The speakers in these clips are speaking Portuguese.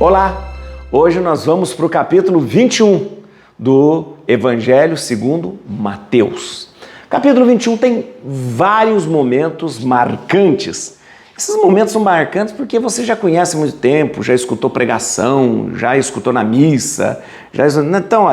Olá! Hoje nós vamos para o capítulo 21 do Evangelho segundo Mateus. Capítulo 21 tem vários momentos marcantes. Esses momentos são marcantes porque você já conhece há muito tempo, já escutou pregação, já escutou na missa. Então,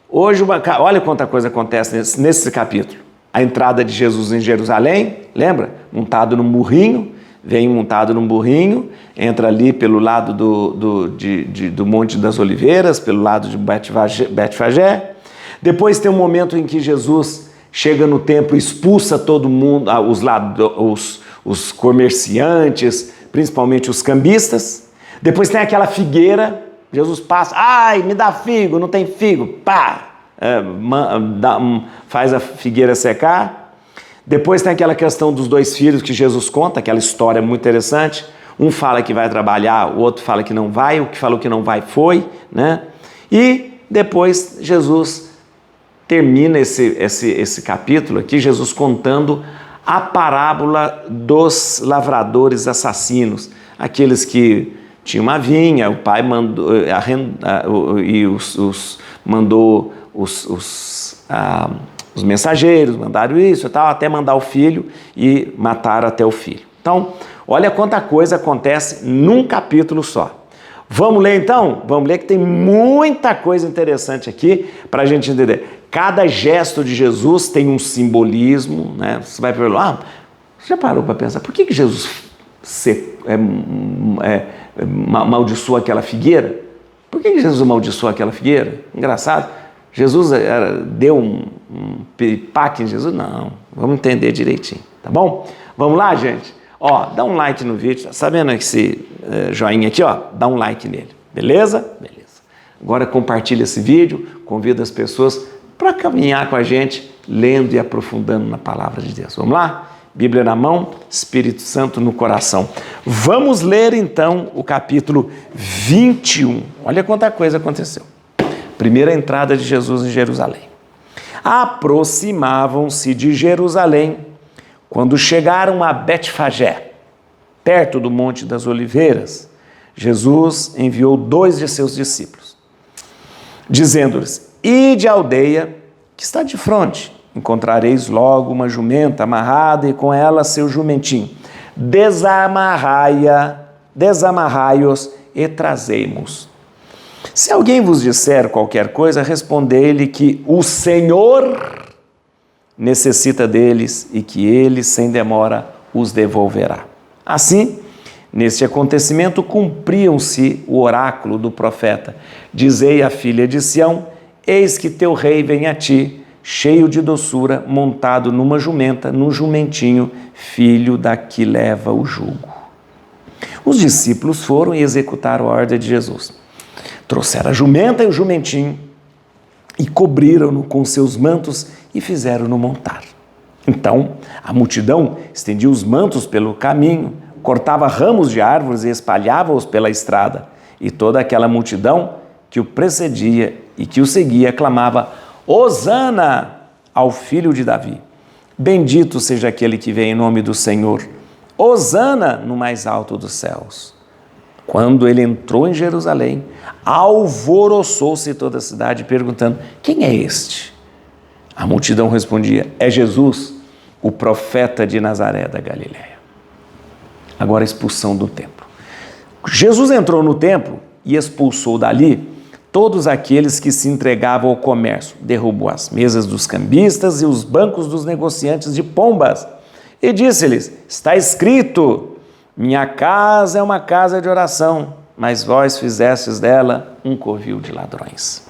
hoje, olha quanta coisa acontece nesse capítulo. A entrada de Jesus em Jerusalém, lembra? Montado num burrinho. Vem montado num burrinho, entra ali pelo lado do Monte das Oliveiras, pelo lado de Betfagé. Depois tem um momento em que Jesus chega no templo e expulsa todo mundo, os comerciantes, principalmente os cambistas. Depois tem aquela figueira, Jesus passa, ai, me dá figo, não tem figo, pá, faz a figueira secar. Depois tem aquela questão dos dois filhos que Jesus conta, aquela história muito interessante. Um fala que vai trabalhar, o outro fala que não vai, o que falou que não vai foi, né? E depois Jesus termina esse capítulo aqui, Jesus contando a parábola dos lavradores assassinos, aqueles que tinham uma vinha, o pai mandou mandou os mensageiros mandaram isso e tal, até mandar o filho e mataram até o filho. Então, olha quanta coisa acontece num capítulo só. Vamos ler então? Vamos ler que tem muita coisa interessante aqui para a gente entender. Cada gesto de Jesus tem um simbolismo, né? Você vai perguntar, você já parou para pensar, por que Jesus amaldiçoou aquela figueira? Por que Jesus amaldiçoou aquela figueira? Engraçado. Jesus deu um piripaque em Jesus? Não, vamos entender direitinho, tá bom? Vamos lá, gente? Dá um like no vídeo, tá sabendo esse joinha aqui, dá um like nele, beleza? Beleza. Agora compartilha esse vídeo, convida as pessoas para caminhar com a gente, lendo e aprofundando na palavra de Deus. Vamos lá? Bíblia na mão, Espírito Santo no coração. Vamos ler então o capítulo 21. Olha quanta coisa aconteceu. Primeira entrada de Jesus em Jerusalém. Aproximavam-se de Jerusalém quando chegaram a Betfagé, perto do Monte das Oliveiras. Jesus enviou 2 de seus discípulos, dizendo-lhes: ide à aldeia que está de fronte, encontrareis logo uma jumenta amarrada e com ela seu jumentinho. Desamarrai-os e trazei-mos. Se alguém vos disser qualquer coisa, respondei-lhe que o Senhor necessita deles e que ele, sem demora, os devolverá. Assim, neste acontecimento, cumpriam-se o oráculo do profeta. Dizei à filha de Sião: eis que teu rei vem a ti, cheio de doçura, montado numa jumenta, num jumentinho, filho da que leva o jugo. Os discípulos foram e executaram a ordem de Jesus. Trouxeram a jumenta e o jumentinho e cobriram-no com seus mantos e fizeram-no montar. Então, a multidão estendia os mantos pelo caminho, cortava ramos de árvores e espalhava-os pela estrada. E toda aquela multidão que o precedia e que o seguia clamava: Hosana ao filho de Davi. Bendito seja aquele que vem em nome do Senhor. Hosana no mais alto dos céus. Quando ele entrou em Jerusalém, alvoroçou-se toda a cidade, perguntando: quem é este? A multidão respondia: é Jesus, o profeta de Nazaré da Galileia. Agora a expulsão do templo. Jesus entrou no templo e expulsou dali todos aqueles que se entregavam ao comércio. Derrubou as mesas dos cambistas e os bancos dos negociantes de pombas. E disse-lhes: está escrito, minha casa é uma casa de oração, mas vós fizestes dela um covil de ladrões.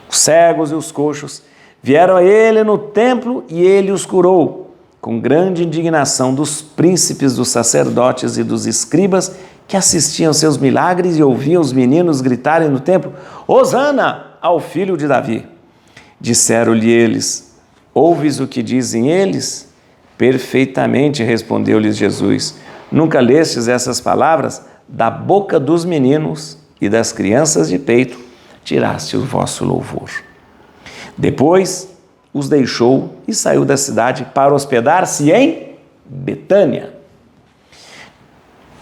Os cegos e os coxos vieram a ele no templo e ele os curou, com grande indignação dos príncipes, dos sacerdotes e dos escribas que assistiam seus milagres e ouviam os meninos gritarem no templo: Hosana ao filho de Davi. Disseram-lhe eles: ouves o que dizem eles? Perfeitamente, respondeu-lhes Jesus. Nunca lestes essas palavras? Da boca dos meninos e das crianças de peito tiraste o vosso louvor. Depois os deixou e saiu da cidade para hospedar-se em Betânia.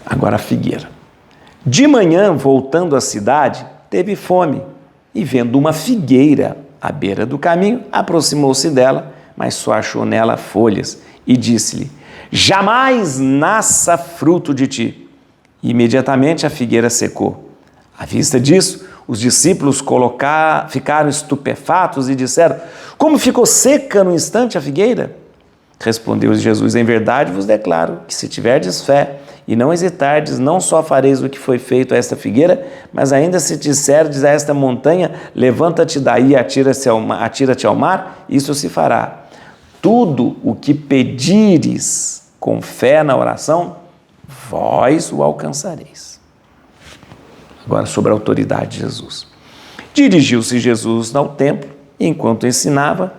Agora a figueira. De manhã, voltando à cidade, teve fome e, vendo uma figueira à beira do caminho, aproximou-se dela, mas só achou nela folhas e disse-lhe: jamais nasça fruto de ti. E imediatamente a figueira secou. À vista disso, os discípulos ficaram estupefatos e disseram: como ficou seca no instante a figueira? Respondeu Jesus: em verdade vos declaro que se tiverdes fé e não hesitardes, não só fareis o que foi feito a esta figueira, mas ainda se disserdes a esta montanha: levanta-te daí e atira-te ao mar, isso se fará. Tudo o que pedires com fé na oração, vós o alcançareis. Agora sobre a autoridade de Jesus. Dirigiu-se Jesus ao templo e, enquanto ensinava,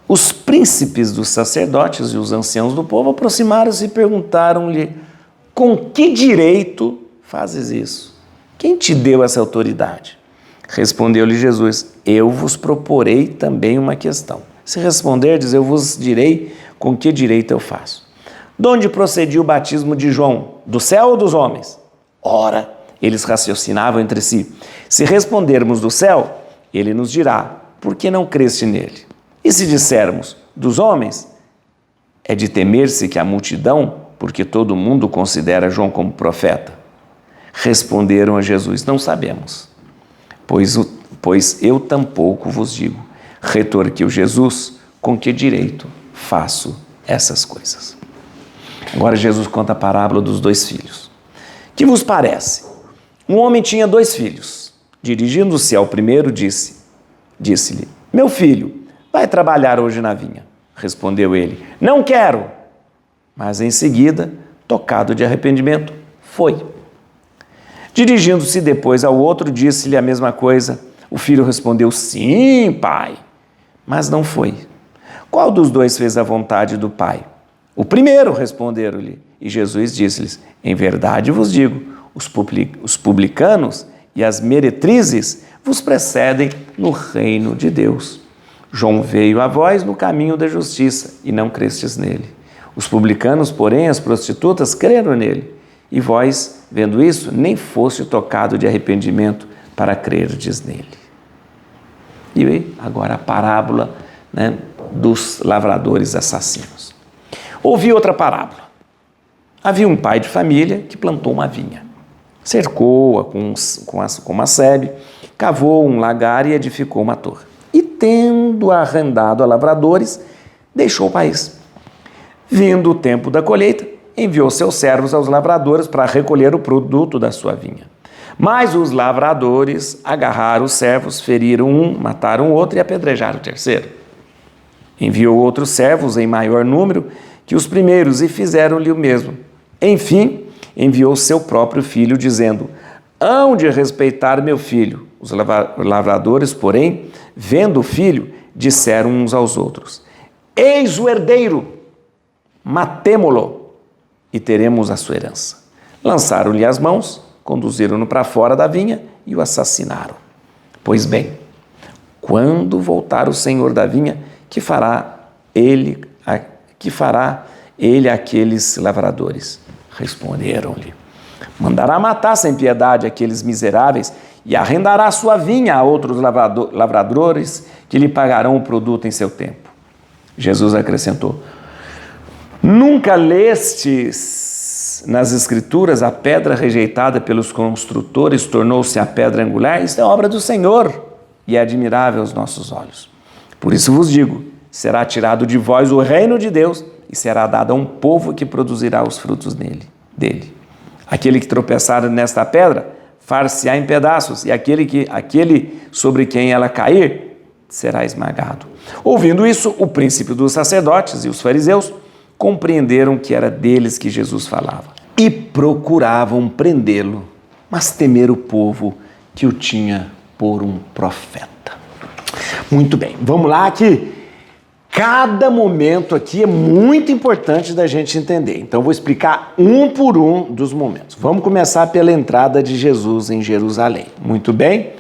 os príncipes dos sacerdotes e os anciãos do povo aproximaram-se e perguntaram-lhe: com que direito fazes isso? Quem te deu essa autoridade? Respondeu-lhe Jesus: eu vos proporei também uma questão. Se responderdes, eu vos direi com que direito eu faço. De onde procedia o batismo de João? Do céu ou dos homens? Ora, eles raciocinavam entre si: se respondermos do céu, ele nos dirá: por que não creste nele? E se dissermos dos homens, é de temer-se que a multidão, porque todo mundo considera João como profeta. Responderam a Jesus: não sabemos, pois eu tampouco vos digo. Retorquiu Jesus: com que direito faço essas coisas? Agora Jesus conta a parábola dos 2 filhos. Que vos parece? Um homem tinha 2 filhos. Dirigindo-se ao primeiro, disse-lhe: meu filho, vai trabalhar hoje na vinha. Respondeu ele: não quero. Mas em seguida, tocado de arrependimento, foi. Dirigindo-se depois ao outro, disse-lhe a mesma coisa. O filho respondeu: sim, pai. Mas não foi. Qual dos 2 fez a vontade do pai? O primeiro, responderam-lhe. E Jesus disse-lhes: em verdade vos digo, os publicanos e as meretrizes vos precedem no reino de Deus. João veio a vós no caminho da justiça, e não crestes nele. Os publicanos, porém, as prostitutas, creram nele. E vós, vendo isso, nem foste tocado de arrependimento para crerdes nele. E agora a parábola, dos lavradores assassinos. Ouvi outra parábola. Havia um pai de família que plantou uma vinha. Cercou-a com uma sebe, cavou um lagar e edificou uma torre. E, tendo arrendado a lavradores, deixou o país. Vindo o tempo da colheita, enviou seus servos aos lavradores para recolher o produto da sua vinha. Mas os lavradores agarraram os servos, feriram um, mataram o outro e apedrejaram o terceiro. Enviou outros servos em maior número que os primeiros e fizeram-lhe o mesmo. Enfim, enviou seu próprio filho, dizendo: hão de respeitar meu filho. Os lavradores, porém, vendo o filho, disseram uns aos outros: eis o herdeiro, matemo-lo e teremos a sua herança. Lançaram-lhe as mãos, conduziram-no para fora da vinha e o assassinaram. Pois bem, quando voltar o senhor da vinha, que fará ele àqueles lavradores? Responderam-lhe: mandará matar sem piedade aqueles miseráveis e arrendará sua vinha a outros lavradores que lhe pagarão o produto em seu tempo. Jesus acrescentou: nunca lestes nas Escrituras a pedra rejeitada pelos construtores tornou-se a pedra angular? Isto é obra do Senhor e é admirável aos nossos olhos. Por isso vos digo: será tirado de vós o reino de Deus e será dado a um povo que produzirá os frutos dele. Aquele que tropeçar nesta pedra far-se-á em pedaços, e aquele sobre quem ela cair será esmagado. Ouvindo isso, o príncipe dos sacerdotes e os fariseus compreenderam que era deles que Jesus falava e procuravam prendê-lo, mas temeram o povo que o tinha por um profeta. Muito bem, vamos lá que cada momento aqui é muito importante da gente entender. Então eu vou explicar um por um dos momentos. Vamos começar pela entrada de Jesus em Jerusalém. Muito bem,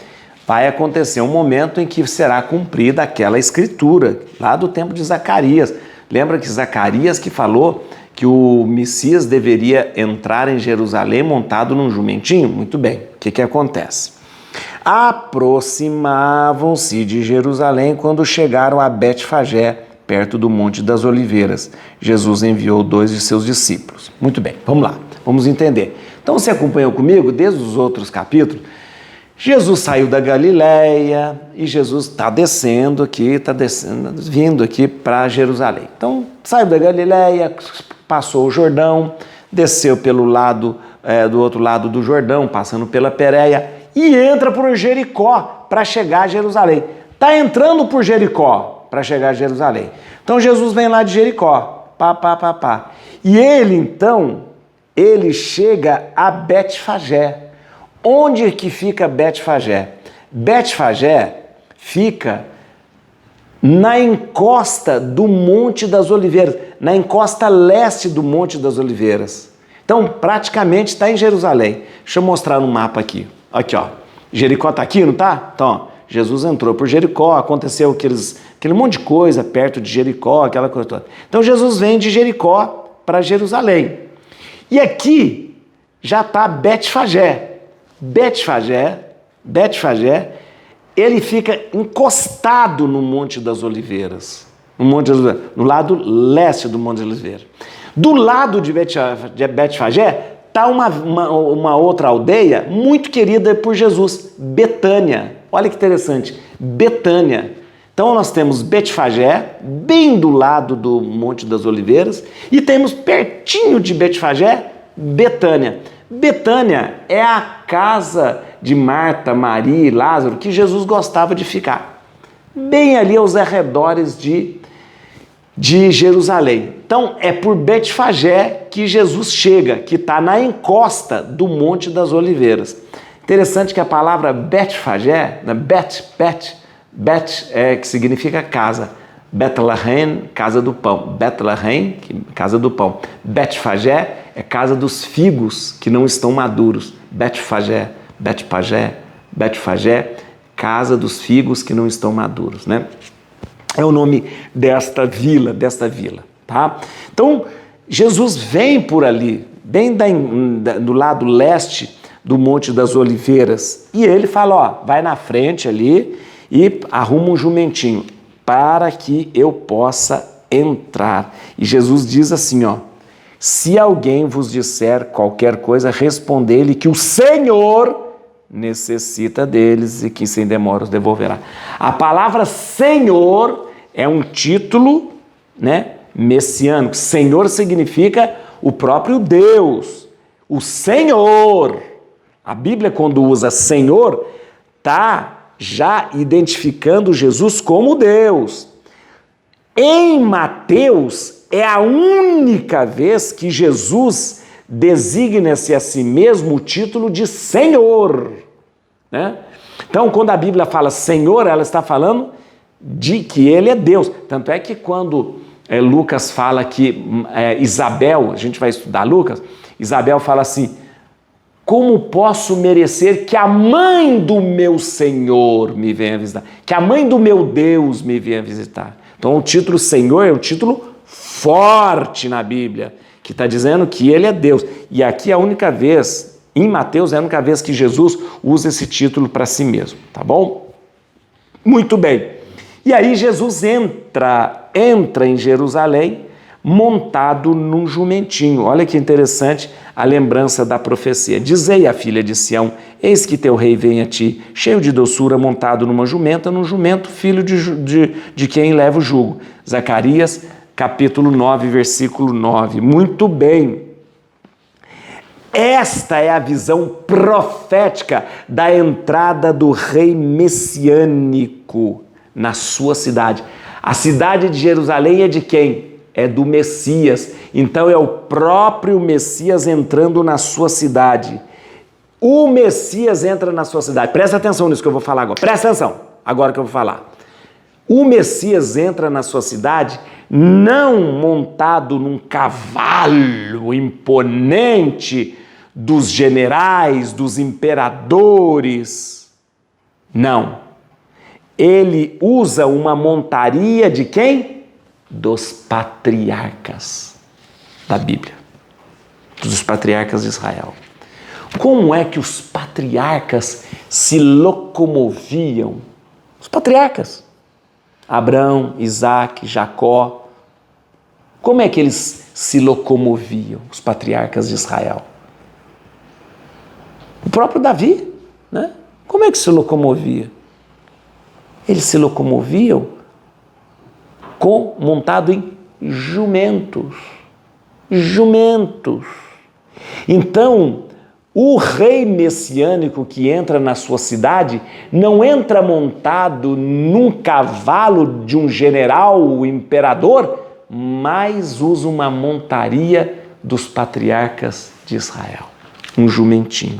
vai acontecer um momento em que será cumprida aquela escritura lá do tempo de Zacarias. Lembra que Zacarias que falou que o Messias deveria entrar em Jerusalém montado num jumentinho. Muito bem, o que acontece? Aproximavam-se de Jerusalém quando chegaram a Betfagé, perto do Monte das Oliveiras. Jesus enviou 2 de seus discípulos. Muito bem, vamos lá, vamos entender. Então você acompanhou comigo desde os outros capítulos. Jesus saiu da Galileia e Jesus está descendo aqui, vindo aqui para Jerusalém. Então saiu da Galileia, passou o Jordão, desceu pelo lado, do outro lado do Jordão, passando pela Pérea e entra por Jericó para chegar a Jerusalém. Está entrando por Jericó para chegar a Jerusalém. Então Jesus vem lá de Jericó, E ele chega a Betfagé. Onde que fica Betfagé? Betfagé fica na encosta do Monte das Oliveiras, na encosta leste do Monte das Oliveiras. Então, praticamente está em Jerusalém. Deixa eu mostrar no mapa aqui. Aqui, ó. Jericó está aqui, não está? Então, ó, Jesus entrou por Jericó, aconteceu aquele monte de coisa perto de Jericó, aquela coisa toda. Então, Jesus vem de Jericó para Jerusalém. E aqui já está Betfagé. Betfagé, ele fica encostado no Monte das Oliveiras, no lado leste do Monte das Oliveiras. Do lado de Betfagé está uma outra aldeia muito querida por Jesus, Betânia. Olha que interessante, Betânia. Então nós temos Betfagé, bem do lado do Monte das Oliveiras, e temos pertinho de Betfagé, Betânia. Betânia é a casa de Marta, Maria e Lázaro que Jesus gostava de ficar, bem ali aos arredores de Jerusalém. Então é por Betfagé que Jesus chega, que está na encosta do Monte das Oliveiras. Interessante que a palavra Betfagé, que significa casa, Betlehem, casa do pão. Betlehem, casa do pão. Betfagé é casa dos figos que não estão maduros. Betfagé, casa dos figos que não estão maduros, né? É o nome desta vila, tá? Então, Jesus vem por ali, bem do lado leste do Monte das Oliveiras, e ele fala, ó, vai na frente ali e arruma um jumentinho para que eu possa entrar. E Jesus diz assim, ó, se alguém vos disser qualquer coisa, respondei-lhe que o Senhor necessita deles e que sem demora os devolverá. A palavra Senhor é um título, né, messiânico. Senhor significa o próprio Deus, o Senhor. A Bíblia, quando usa Senhor, está já identificando Jesus como Deus. Em Mateus, é a única vez que Jesus designa-se a si mesmo o título de Senhor, né? Então, quando a Bíblia fala Senhor, ela está falando de que Ele é Deus. Tanto é que quando Lucas fala que Isabel, a gente vai estudar Lucas, Isabel fala assim, como posso merecer que a mãe do meu Senhor me venha visitar? Que a mãe do meu Deus me venha visitar. Então o título Senhor é um título forte na Bíblia, que está dizendo que Ele é Deus. E aqui é a única vez, em Mateus, é a única vez que Jesus usa esse título para si mesmo, tá bom? Muito bem. E aí Jesus entra em Jerusalém montado num jumentinho. Olha que interessante a lembrança da profecia. Dizei à filha de Sião, eis que teu rei vem a ti, cheio de doçura, montado num jumento, filho de quem leva o jugo. Zacarias, capítulo 9, versículo 9. Muito bem. Esta é a visão profética da entrada do rei messiânico na sua cidade. A cidade de Jerusalém é de quem? É do Messias. Então é o próprio Messias entrando na sua cidade. O Messias entra na sua cidade. Presta atenção nisso que eu vou falar agora. Presta atenção agora que eu vou falar. O Messias entra na sua cidade não montado num cavalo imponente dos generais, dos imperadores. Não. Ele usa uma montaria de quem? Dos patriarcas. da Bíblia, dos patriarcas de Israel. Como é que os patriarcas se locomoviam? Os patriarcas, Abraão, Isaac, Jacó, como é que eles se locomoviam, os patriarcas de Israel? O próprio Davi, né? Como é que se locomovia? Eles se locomoviam montado em jumentos. Jumentos. Então, o rei messiânico que entra na sua cidade não entra montado num cavalo de um general, o imperador, mas usa uma montaria dos patriarcas de Israel, um jumentinho.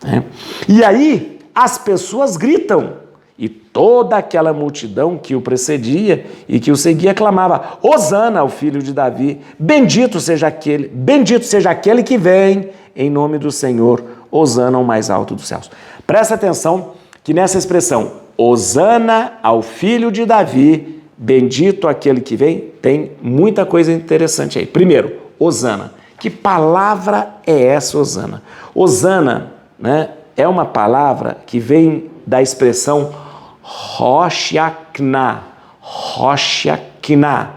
Né? E aí as pessoas gritam, e toda aquela multidão que o precedia e que o seguia clamava: Hosana ao filho de Davi, bendito seja aquele que vem em nome do Senhor, Hosana ao mais alto dos céus. Presta atenção que nessa expressão, Hosana ao filho de Davi, bendito aquele que vem, tem muita coisa interessante aí. Primeiro, Hosana. Que palavra é essa, Hosana? Hosana, né, é uma palavra que vem da expressão Roshakna, Roshakna,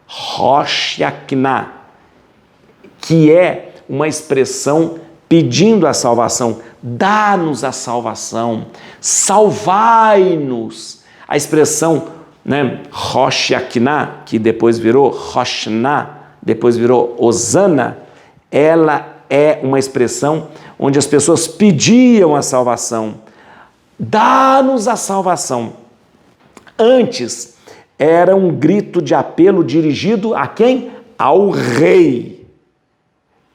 Roshakna, que é uma expressão pedindo a salvação. Dá-nos a salvação, salvai-nos. A expressão, né, Roshakna, que depois virou Roshna, depois virou Hosana, ela é uma expressão onde as pessoas pediam a salvação. Dá-nos a salvação. Antes, era um grito de apelo dirigido a quem? Ao rei.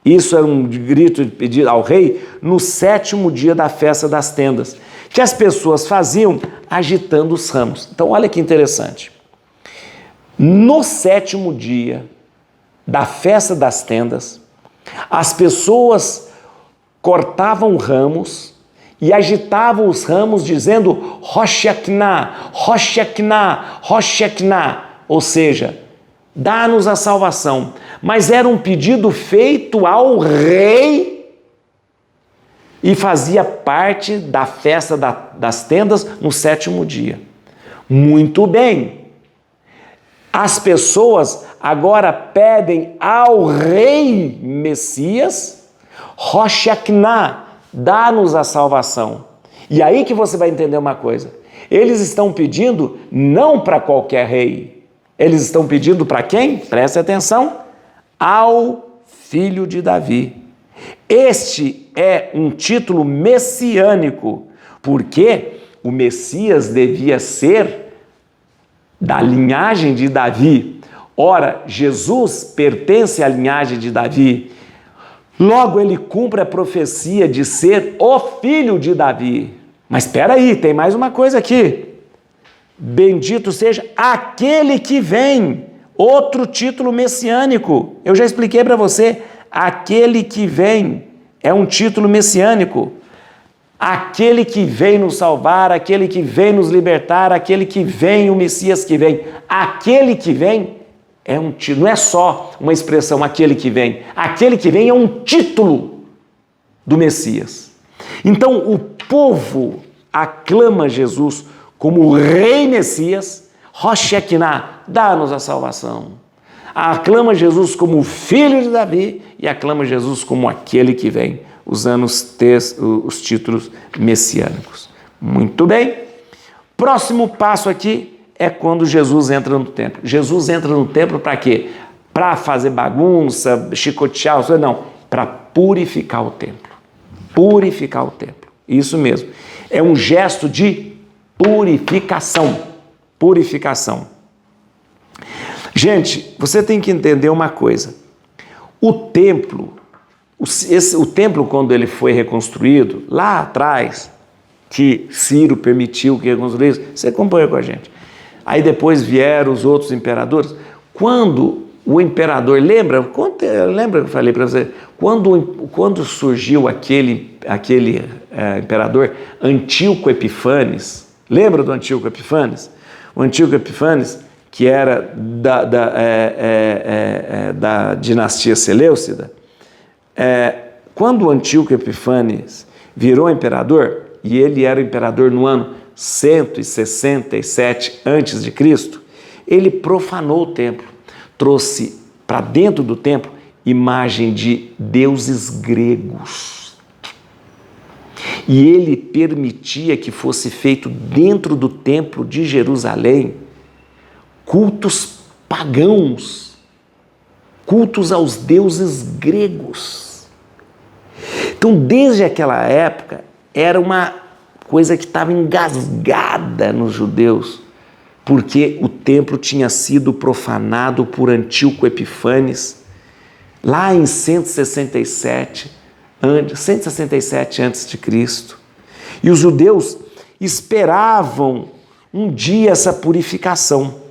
Isso era um grito de pedido ao rei no 7º dia da festa das tendas, que as pessoas faziam agitando os ramos. Então, olha que interessante. No 7º dia da festa das tendas, as pessoas cortavam ramos e agitavam os ramos dizendo Roshakna, Roshakna, Roshakna, ou seja, dá-nos a salvação. Mas era um pedido feito ao rei e fazia parte da festa das tendas no 7º dia. Muito bem. As pessoas agora pedem ao rei Messias, Roshakna, dá-nos a salvação. E aí que você vai entender uma coisa. Eles estão pedindo não para qualquer rei. Eles estão pedindo para quem? Preste atenção. Ao filho de Davi. Este é um título messiânico, porque o Messias devia ser da linhagem de Davi. Ora, Jesus pertence à linhagem de Davi. Logo, ele cumpre a profecia de ser o filho de Davi. Mas espera aí, tem mais uma coisa aqui. Bendito seja aquele que vem. Outro título messiânico. Eu já expliquei para você. Aquele que vem é um título messiânico. Aquele que vem nos salvar, aquele que vem nos libertar, aquele que vem, o Messias que vem. Aquele que vem é um título, não é só uma expressão, aquele que vem. Aquele que vem é um título do Messias. Então, o povo aclama Jesus como o Rei Messias, Roshekina, dá-nos a salvação. Aclama Jesus como o Filho de Davi e aclama Jesus como aquele que vem, usando os títulos messiânicos. Muito bem. Próximo passo aqui é quando Jesus entra no templo. Jesus entra no templo para quê? Para fazer bagunça, chicotear, não, para purificar o templo. Purificar o templo. Isso mesmo. É um gesto de purificação. Purificação. Gente, você tem que entender uma coisa. O templo, quando ele foi reconstruído, lá atrás, que Ciro permitiu que reconstruísse, você acompanha com a gente. Aí depois vieram os outros imperadores. Quando o imperador, lembra que eu falei para você? Quando surgiu aquele imperador Antíoco Epifanes, lembra do Antíoco Epifanes? O Antíoco Epifanes, que era da dinastia Seleucida, quando Antíoco Epífanes virou imperador, e ele era imperador no ano 167 a.C., ele profanou o templo, trouxe para dentro do templo imagem de deuses gregos. E ele permitia que fosse feito dentro do templo de Jerusalém cultos pagãos, cultos aos deuses gregos. Então, desde aquela época, era uma coisa que estava engasgada nos judeus, porque o templo tinha sido profanado por Antíoco Epífanes lá em 167 a.C. E os judeus esperavam um dia essa purificação.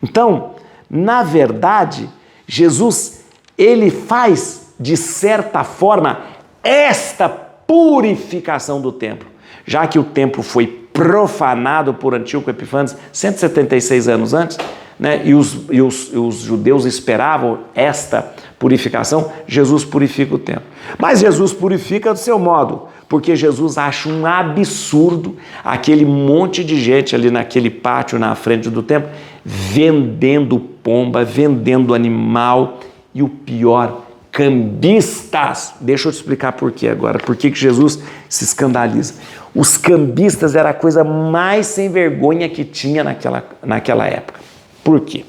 Então, na verdade, Jesus, ele faz, de certa forma, esta purificação do templo, já que o templo foi profanado por Antíoco Epífanes 176 anos antes, né? E os judeus esperavam esta purificação. Jesus purifica o templo. Mas Jesus purifica do seu modo, porque Jesus acha um absurdo aquele monte de gente ali naquele pátio na frente do templo, vendendo pomba, vendendo animal e o pior, cambistas. Deixa eu te explicar por quê agora, por que Jesus se escandaliza. Os cambistas era a coisa mais sem vergonha que tinha naquela época. Por quê?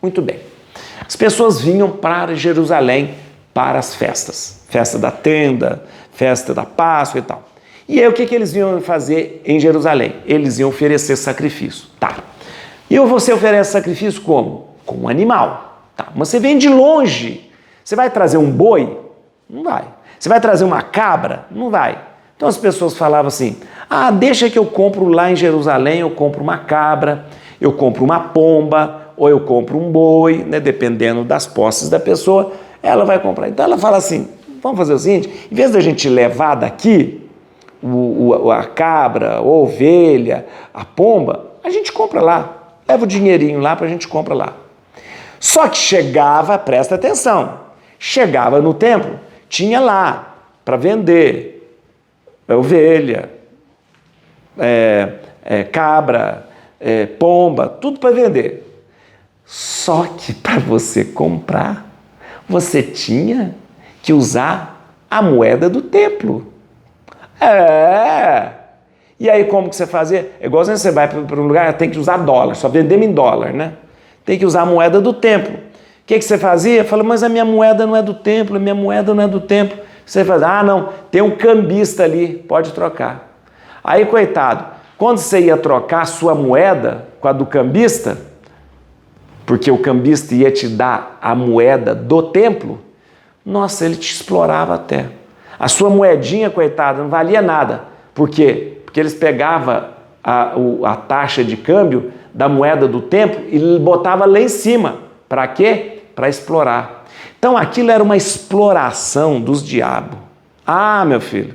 Muito bem. As pessoas vinham para Jerusalém para as festas. Festa da tenda, festa da Páscoa e tal. E aí o que eles iam fazer em Jerusalém? Eles iam oferecer sacrifício. Tá. E você oferece sacrifício como? Com um animal. Tá. Mas você vem de longe. Você vai trazer um boi? Não vai. Você vai trazer uma cabra? Não vai. Então as pessoas falavam assim, deixa que eu compro lá em Jerusalém, eu compro uma cabra, eu compro uma pomba, ou eu compro um boi, né, dependendo das posses da pessoa, ela vai comprar. Então ela fala assim, vamos fazer o seguinte, em vez da gente levar daqui a cabra, a ovelha, a pomba, a gente compra lá, leva o dinheirinho lá para a gente compra lá. Só que chegava, presta atenção, chegava no templo, tinha lá para vender ovelha, cabra, pomba, tudo para vender. Só que para você comprar, você tinha que usar a moeda do templo. E aí como que você fazia? É igual você vai para um lugar, tem que usar dólar, só vendemos em dólar, né? Tem que usar a moeda do templo. O que você fazia? Fala, mas a minha moeda não é do templo, a minha moeda não é do templo. Você faz, não, tem um cambista ali, pode trocar. Aí, coitado, quando você ia trocar a sua moeda com a do cambista, porque o cambista ia te dar a moeda do templo, nossa, ele te explorava até. A sua moedinha, coitada, não valia nada. Por quê? Porque eles pegavam a taxa de câmbio da moeda do templo e botavam lá em cima. Para quê? Para explorar. Então aquilo era uma exploração dos diabos. Meu filho,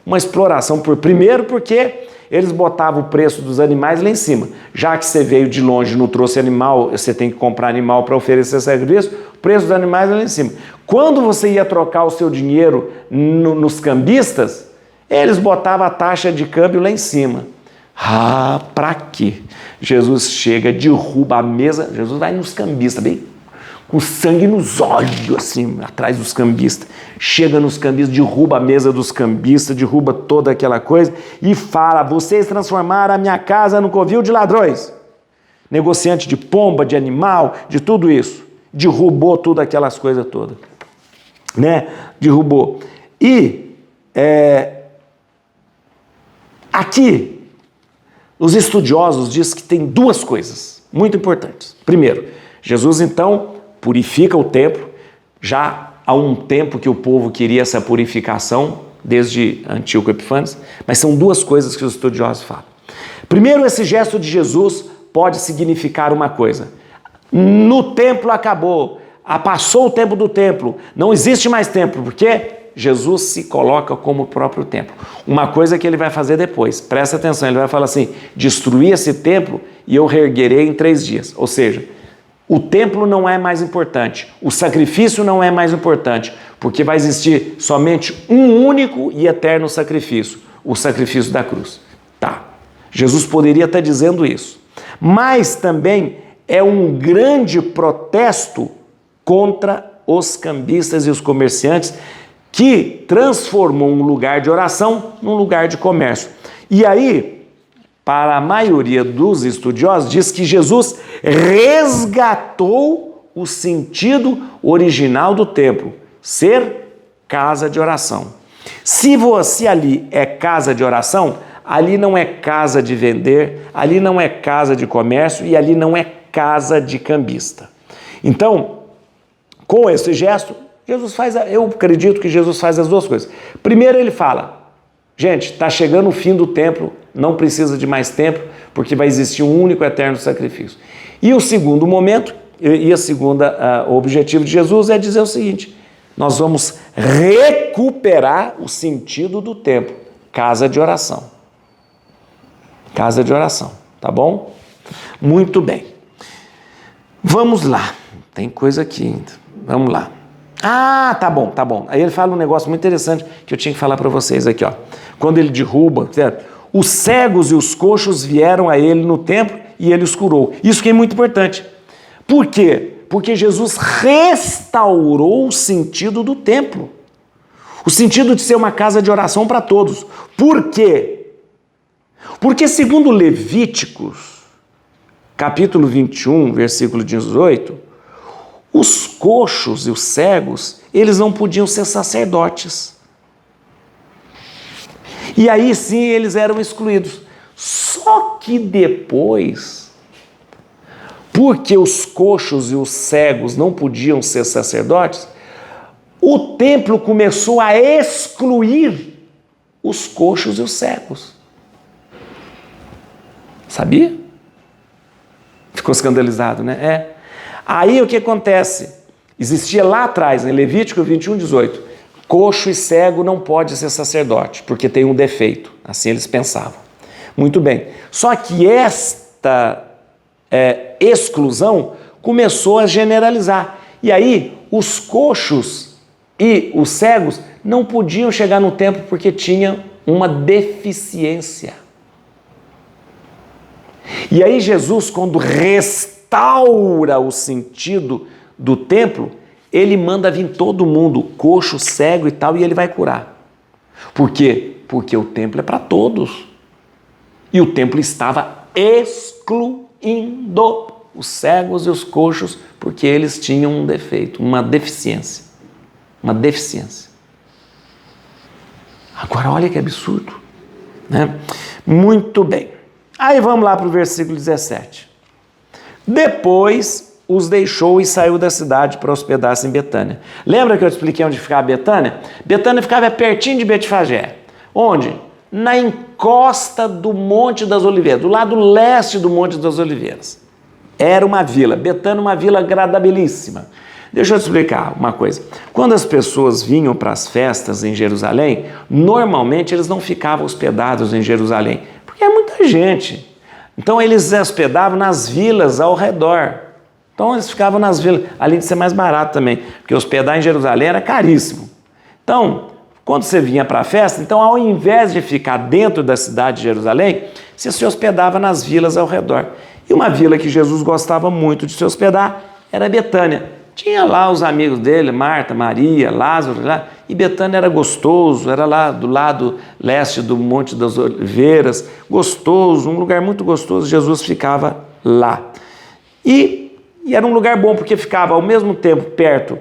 uma exploração primeiro porque eles botavam o preço dos animais lá em cima. Já que você veio de longe e não trouxe animal, você tem que comprar animal para oferecer serviço, o preço dos animais é lá em cima. Quando você ia trocar o seu dinheiro nos cambistas, eles botavam a taxa de câmbio lá em cima. Para quê? Jesus chega, derruba a mesa, Jesus vai nos cambistas, bem com sangue nos olhos, assim, atrás dos cambistas. Chega nos cambistas, derruba a mesa dos cambistas, derruba toda aquela coisa e fala, vocês transformaram a minha casa no covil de ladrões. Negociante de pomba, de animal, de tudo isso. Derrubou tudo aquelas coisas todas. Né? Derrubou. E aqui, os estudiosos dizem que tem duas coisas muito importantes. Primeiro, Jesus então purifica o templo, já há um tempo que o povo queria essa purificação, desde Antíoco Epífanes, mas são duas coisas que os estudiosos falam. Primeiro, esse gesto de Jesus pode significar uma coisa. No templo acabou, passou o tempo do templo, não existe mais templo, porque Jesus se coloca como o próprio templo. Uma coisa que ele vai fazer depois, presta atenção, ele vai falar assim, destruir esse templo e eu reerguerei em 3 dias. Ou seja, o templo não é mais importante, o sacrifício não é mais importante, porque vai existir somente um único e eterno sacrifício, o sacrifício da cruz. Tá, Jesus poderia estar dizendo isso, mas também é um grande protesto contra os cambistas e os comerciantes que transformou um lugar de oração num lugar de comércio. E aí, para a maioria dos estudiosos, diz que Jesus resgatou o sentido original do templo, ser casa de oração. Se você ali é casa de oração, ali não é casa de vender, ali não é casa de comércio e ali não é casa de cambista. Então, com esse gesto, Jesus faz, eu acredito que Jesus faz as duas coisas. Primeiro ele fala, gente, está chegando o fim do templo, não precisa de mais templo, porque vai existir um único eterno sacrifício. E o segundo momento, o objetivo de Jesus é dizer o seguinte, nós vamos recuperar o sentido do templo, casa de oração. Casa de oração, tá bom? Muito bem. Vamos lá, tem coisa aqui ainda, vamos lá. Ah, tá bom. Aí ele fala um negócio muito interessante que eu tinha que falar para vocês aqui, ó. Quando ele derruba, certo? Os cegos e os coxos vieram a ele no templo e ele os curou. Isso que é muito importante. Por quê? Porque Jesus restaurou o sentido do templo. O sentido de ser uma casa de oração para todos. Por quê? Porque segundo Levíticos, capítulo 21, versículo 18, os coxos e os cegos, eles não podiam ser sacerdotes. E aí sim eles eram excluídos. Só que depois, porque os coxos e os cegos não podiam ser sacerdotes, o templo começou a excluir os coxos e os cegos. Sabia? Ficou escandalizado, né? É. Aí o que acontece? Existia lá atrás, em Levítico 21, 18, coxo e cego não pode ser sacerdote, porque tem um defeito. Assim eles pensavam. Muito bem. Só que esta exclusão começou a generalizar. E aí os coxos e os cegos não podiam chegar no templo porque tinham uma deficiência. E aí Jesus, quando restaura o sentido do templo, ele manda vir todo mundo, coxo, cego e tal, e ele vai curar. Por quê? Porque o templo é para todos. E o templo estava excluindo os cegos e os coxos, porque eles tinham um defeito, uma deficiência. Uma deficiência. Agora olha que absurdo, né? Muito bem. Aí vamos lá para o versículo 17. Depois os deixou e saiu da cidade para hospedar-se em Betânia. Lembra que eu te expliquei onde ficava Betânia? Betânia ficava pertinho de Betfagé. Onde? Na encosta do Monte das Oliveiras, do lado leste do Monte das Oliveiras. Era uma vila. Betânia, uma vila agradabilíssima. Deixa eu te explicar uma coisa. Quando as pessoas vinham para as festas em Jerusalém, normalmente eles não ficavam hospedados em Jerusalém, porque é muita gente. Então eles se hospedavam nas vilas ao redor. Então eles ficavam nas vilas, além de ser mais barato também, porque hospedar em Jerusalém era caríssimo. Então, quando você vinha para a festa, então ao invés de ficar dentro da cidade de Jerusalém, você se hospedava nas vilas ao redor. E uma vila que Jesus gostava muito de se hospedar era Betânia. Tinha lá os amigos dele, Marta, Maria, Lázaro, lá, e Betânia era gostoso, era lá do lado leste do Monte das Oliveiras, gostoso, um lugar muito gostoso, Jesus ficava lá. E era um lugar bom, porque ficava ao mesmo tempo perto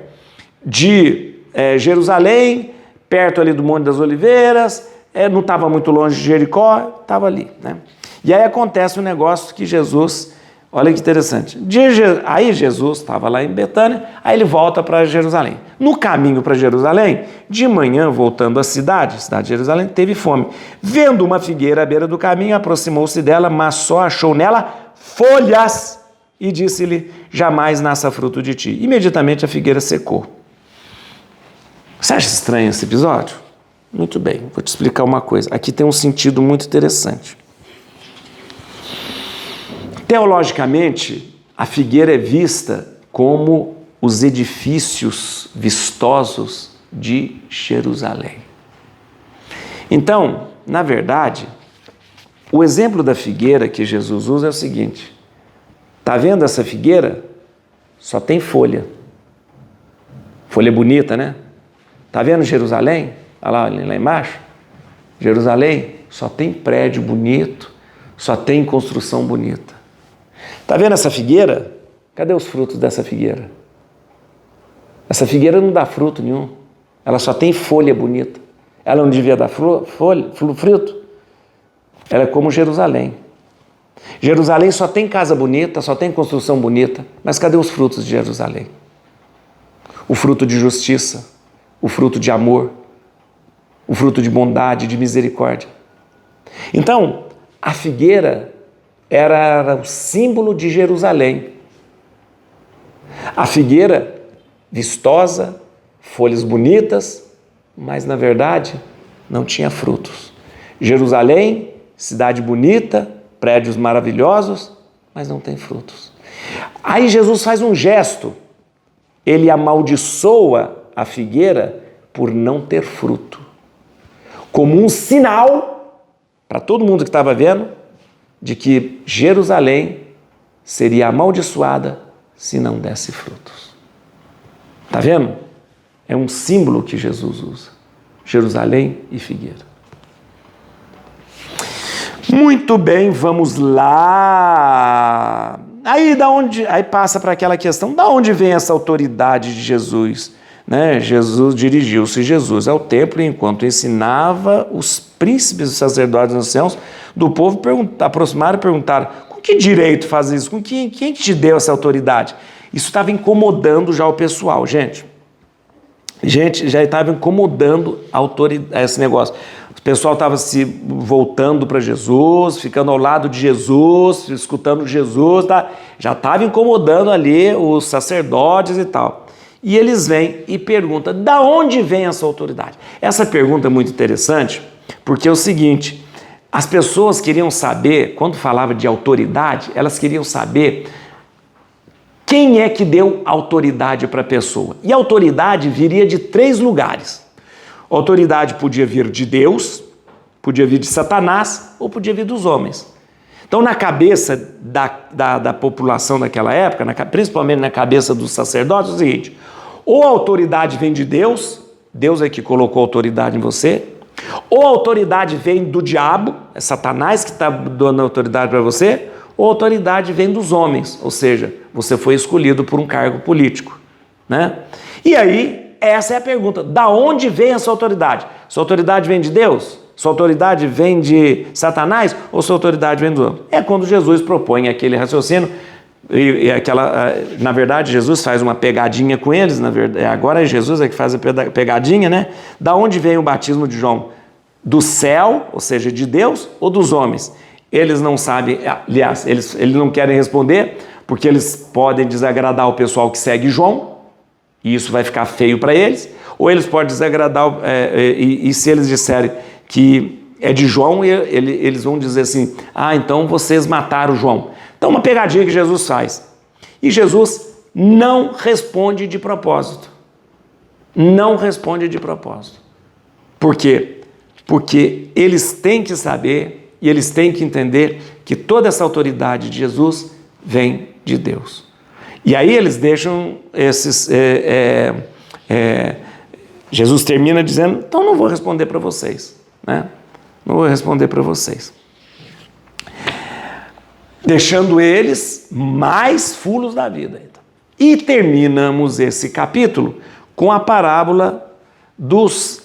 de Jerusalém, perto ali do Monte das Oliveiras, não estava muito longe de Jericó, estava ali, né? E aí acontece um negócio que Jesus... Olha que interessante. Aí Jesus estava lá em Betânia, aí ele volta para Jerusalém. No caminho para Jerusalém, de manhã, voltando à cidade de Jerusalém, teve fome. Vendo uma figueira à beira do caminho, aproximou-se dela, mas só achou nela folhas e disse-lhe, jamais nasça fruto de ti. Imediatamente a figueira secou. Você acha estranho esse episódio? Muito bem, vou te explicar uma coisa. Aqui tem um sentido muito interessante. Teologicamente, a figueira é vista como os edifícios vistosos de Jerusalém. Então, na verdade, o exemplo da figueira que Jesus usa é o seguinte: está vendo essa figueira? Só tem folha. Folha bonita, né? Está vendo Jerusalém? Olha lá embaixo. Jerusalém só tem prédio bonito, só tem construção bonita. Está vendo essa figueira? Cadê os frutos dessa figueira? Essa figueira não dá fruto nenhum. Ela só tem folha bonita. Ela não devia dar fruto. Ela é como Jerusalém. Jerusalém só tem casa bonita, só tem construção bonita, mas cadê os frutos de Jerusalém? O fruto de justiça, o fruto de amor, o fruto de bondade, de misericórdia. Então, a figueira era o símbolo de Jerusalém. A figueira vistosa, folhas bonitas, mas na verdade não tinha frutos. Jerusalém, cidade bonita, prédios maravilhosos, mas não tem frutos. Aí Jesus faz um gesto, ele amaldiçoa a figueira por não ter fruto, como um sinal para todo mundo que estava vendo de que Jerusalém seria amaldiçoada se não desse frutos. Está vendo? É um símbolo que Jesus usa. Jerusalém e figueira. Muito bem, vamos lá. Aí passa para aquela questão, da onde vem essa autoridade de Jesus? Né? Jesus ao templo, enquanto ensinava, os príncipes e sacerdotes anciãos do povo aproximaram e perguntaram: com que direito faz isso? Quem te deu essa autoridade? Isso estava incomodando já o pessoal, gente. Já estava incomodando esse negócio. O pessoal estava se voltando para Jesus, ficando ao lado de Jesus, escutando Jesus, tá? Já estava incomodando ali os sacerdotes e tal. E eles vêm e perguntam: da onde vem essa autoridade? Essa pergunta é muito interessante, porque é o seguinte: as pessoas queriam saber, quando falava de autoridade, elas queriam saber quem é que deu autoridade para a pessoa. E a autoridade viria de 3 lugares. A autoridade podia vir de Deus, podia vir de Satanás ou podia vir dos homens. Então, na cabeça da população daquela época, principalmente na cabeça dos sacerdotes, é o seguinte: ou a autoridade vem de Deus, Deus é que colocou a autoridade em você, ou a autoridade vem do diabo, é Satanás que está dando autoridade para você, ou a autoridade vem dos homens, ou seja, você foi escolhido por um cargo político, né? E aí, essa é a pergunta: da onde vem essa autoridade? Sua autoridade vem de Deus? Sua autoridade vem de Satanás? Ou sua autoridade vem do homem? É quando Jesus propõe aquele raciocínio, na verdade, Jesus faz uma pegadinha com eles, agora é Jesus que faz a pegadinha, né? Da onde vem o batismo de João? Do céu, ou seja, de Deus, ou dos homens? Eles não sabem, aliás, eles não querem responder, porque eles podem desagradar o pessoal que segue João, e isso vai ficar feio para eles, ou eles podem desagradar, e se eles disserem que é de João, eles vão dizer assim: ah, então vocês mataram João. Então, uma pegadinha que Jesus faz. E Jesus não responde de propósito. Não responde de propósito. Por quê? Porque eles têm que saber e eles têm que entender que toda essa autoridade de Jesus vem de Deus. E aí eles deixam esses... Jesus termina dizendo: então não vou responder para vocês, né? Não vou responder para vocês. Deixando eles mais fulos da vida. Então. E terminamos esse capítulo com a parábola dos...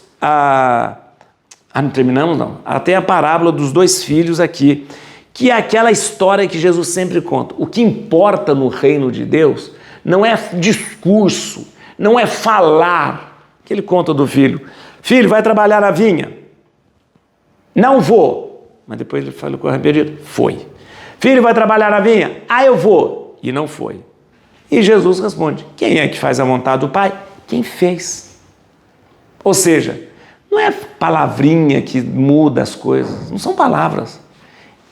não terminamos não. Até a parábola dos 2 filhos aqui, que é aquela história que Jesus sempre conta. O que importa no reino de Deus não é discurso, não é falar. Que ele conta do filho: filho, vai trabalhar na vinha? Não vou. Mas depois ele falou com arrependido: foi. Filho, vai trabalhar na vinha? Ah, eu vou. E não foi. E Jesus responde: quem é que faz a vontade do Pai? Quem fez. Ou seja, não é palavrinha que muda as coisas, não são palavras.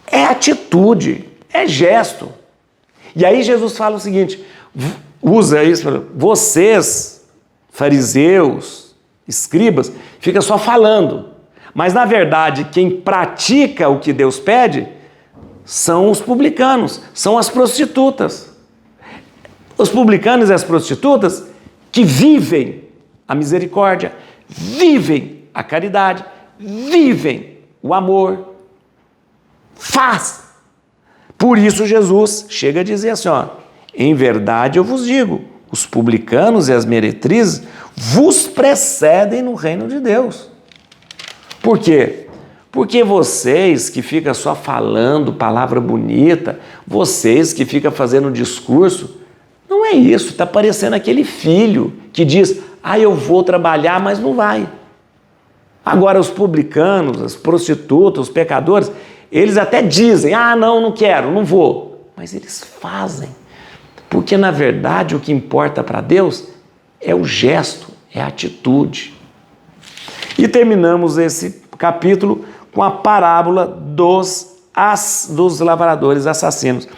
É atitude, é gesto. E aí Jesus fala o seguinte, usa isso, vocês, fariseus, escribas, fica só falando. Mas na verdade, quem pratica o que Deus pede são os publicanos, são as prostitutas. Os publicanos e as prostitutas que vivem a misericórdia, vivem a caridade, vivem o amor. Faz. Por isso Jesus chega a dizer assim, ó, em verdade eu vos digo, os publicanos e as meretrizes vos precedem no reino de Deus. Por quê? Porque vocês que ficam só falando palavra bonita, vocês que ficam fazendo discurso, não é isso, está parecendo aquele filho que diz, eu vou trabalhar, mas não vai. Agora os publicanos, as prostitutas, os pecadores, eles até dizem, não quero, não vou. Mas eles fazem. Porque na verdade o que importa para Deus é o gesto, é a atitude. E terminamos esse capítulo com a parábola dos lavradores assassinos,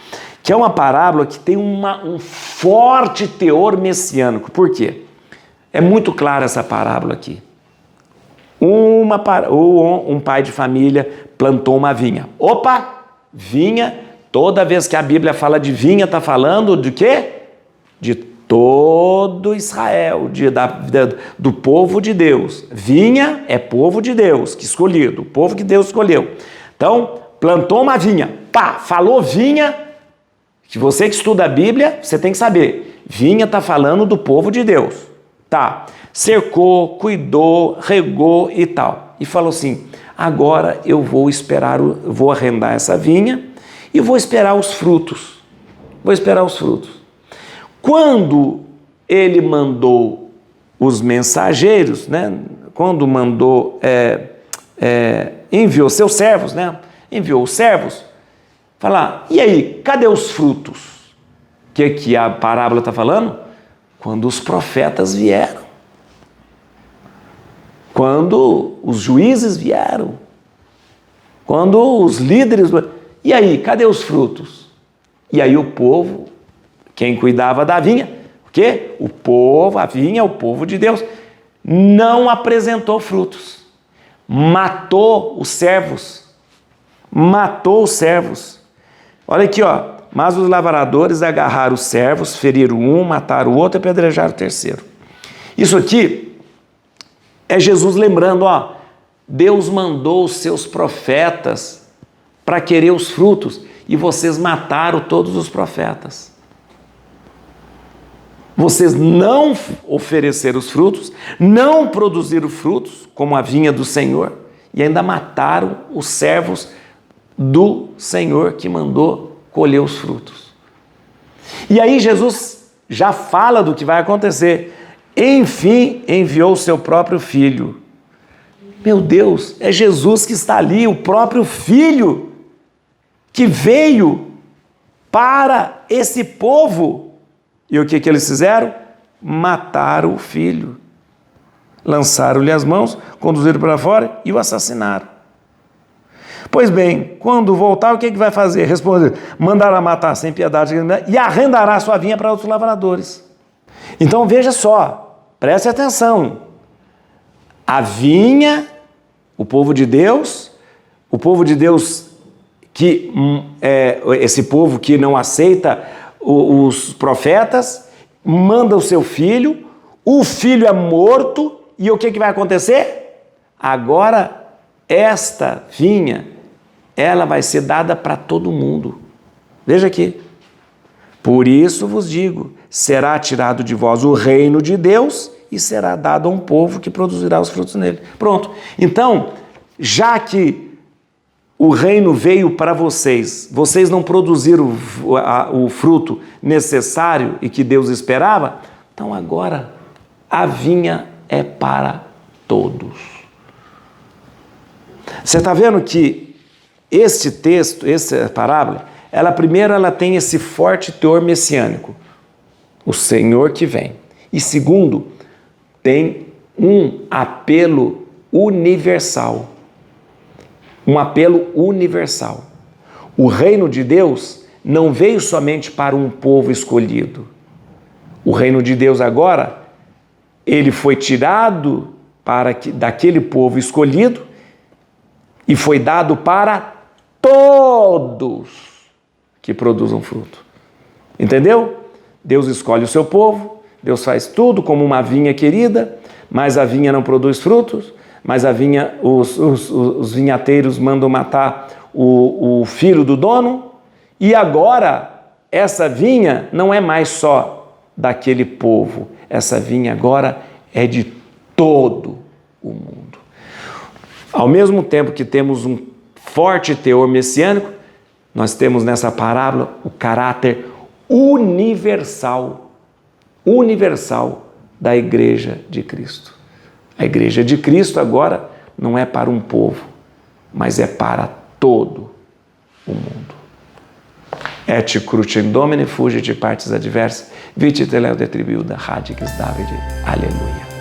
que é uma parábola que tem um forte teor messiânico. Por quê? É muito clara essa parábola aqui. Um pai de família plantou uma vinha. Opa! Vinha, toda vez que a Bíblia fala de vinha, está falando de quê? De todo Israel, do povo de Deus. Vinha é povo de Deus, que escolhido, o povo que Deus escolheu. Então, plantou uma vinha. Falou vinha, que você que estuda a Bíblia, você tem que saber. Vinha está falando do povo de Deus. Cercou, cuidou, regou e tal. E falou assim, agora eu vou vou arrendar essa vinha e vou esperar os frutos. Quando ele mandou os mensageiros, quando mandou, enviou seus servos, enviou os servos, falar, e aí, cadê os frutos? Que a parábola está falando? Quando os profetas vieram. Quando os juízes vieram. Quando os líderes... E aí, cadê os frutos? E aí o povo, quem cuidava da vinha, o quê? O povo, a vinha, o povo de Deus, não apresentou frutos. Matou os servos. Olha aqui, ó. Mas os lavradores agarraram os servos, feriram um, mataram o outro e apedrejaram o terceiro. Isso aqui é Jesus lembrando, Deus mandou os seus profetas para querer os frutos e vocês mataram todos os profetas. Vocês não ofereceram os frutos, não produziram frutos, como a vinha do Senhor, e ainda mataram os servos do Senhor que mandou colher os frutos. E aí Jesus já fala do que vai acontecer. Enfim, enviou o seu próprio filho. Meu Deus, é Jesus que está ali, o próprio filho, que veio para esse povo. E o que eles fizeram? Mataram o filho. Lançaram-lhe as mãos, conduziram para fora e o assassinaram. Pois bem, quando voltar, o que vai fazer? Responder, mandará matar sem piedade e arrendará sua vinha para outros lavradores. Então veja só, preste atenção. A vinha, o povo de Deus que esse povo que não aceita os profetas, manda o seu filho, o filho é morto, e o que vai acontecer? Agora, esta vinha, ela vai ser dada para todo mundo. Veja aqui. Por isso vos digo, será tirado de vós o reino de Deus e será dado a um povo que produzirá os frutos nele. Pronto. Então, já que o reino veio para vocês, vocês não produziram o fruto necessário e que Deus esperava, então agora a vinha é para todos. Você está vendo que este texto, essa parábola, primeiro ela tem esse forte teor messiânico, o Senhor que vem. E segundo, tem um apelo universal. Um apelo universal. O reino de Deus não veio somente para um povo escolhido. O reino de Deus agora, ele foi tirado daquele povo escolhido e foi dado para todos que produzam fruto. Entendeu? Deus escolhe o seu povo, Deus faz tudo como uma vinha querida, mas a vinha não produz frutos, mas a vinha, os vinhateiros mandam matar o filho do dono, e agora essa vinha não é mais só daquele povo, essa vinha agora é de todo o mundo. Ao mesmo tempo que temos um forte teor messiânico, nós temos nessa parábola o caráter universal da Igreja de Cristo. A Igreja de Cristo agora não é para um povo, mas é para todo o mundo. Et crucem Domini fugit partes adversae, vici te leo de tribuda radix Davide. Aleluia.